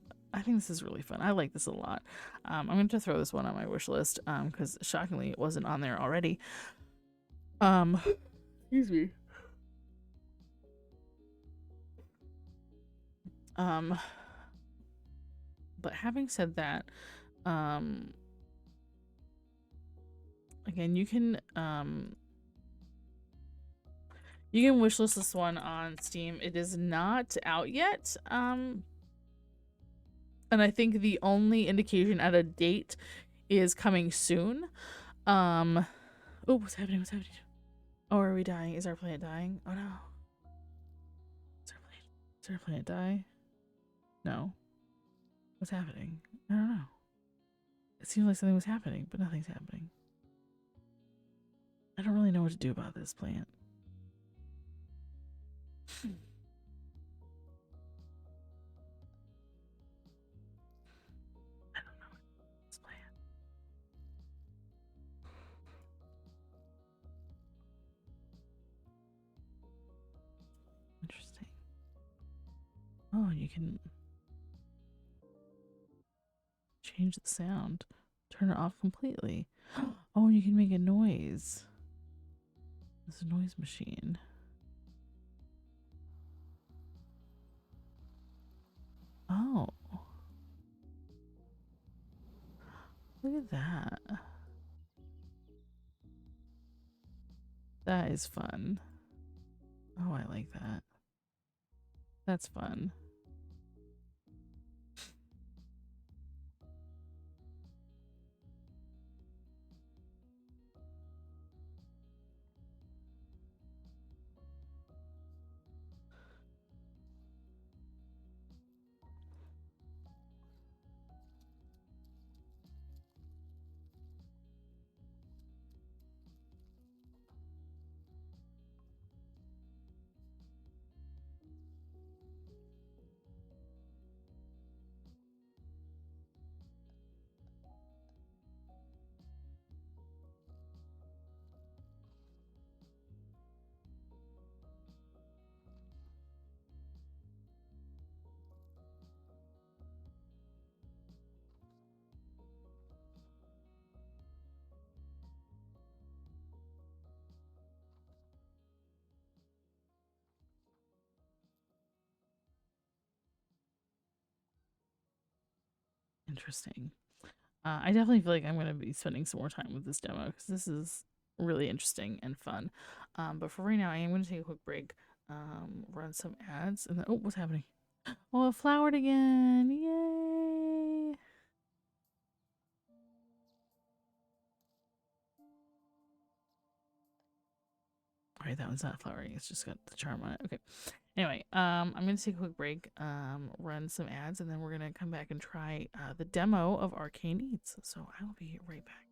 is really fun. I like this a lot. I'm going to throw this one on my wish list because shockingly it wasn't on there already. Excuse me. But having said that, again, you can wishlist this one on Steam. It is not out yet. And I think the only indication at a date is coming soon. Oh, what's happening? What's happening? Oh, are we dying? Is our planet dying? Oh no. Is our planet die? No. What's happening? I don't know. It seems like something was happening, but nothing's happening. I don't really know what to do about this plant. I don't know this plant. Interesting. Oh, you can change the sound. Turn it off completely. Oh, you can make a noise. It's a noise machine. Oh. Look at that. That is fun. Oh, I like that. That's fun. Interesting. I definitely feel like I'm going to be spending some more time with this demo because this is really interesting and fun. But for right now, I am going to take a quick break, run some ads, and then, oh, what's happening? Oh, it flowered again. Yay! All right, that one's not flowering. It's just got the charm on it. Okay. Anyway, I'm going to take a quick break, run some ads, and then we're going to come back and try the demo of Arcane Eats. So I will be right back.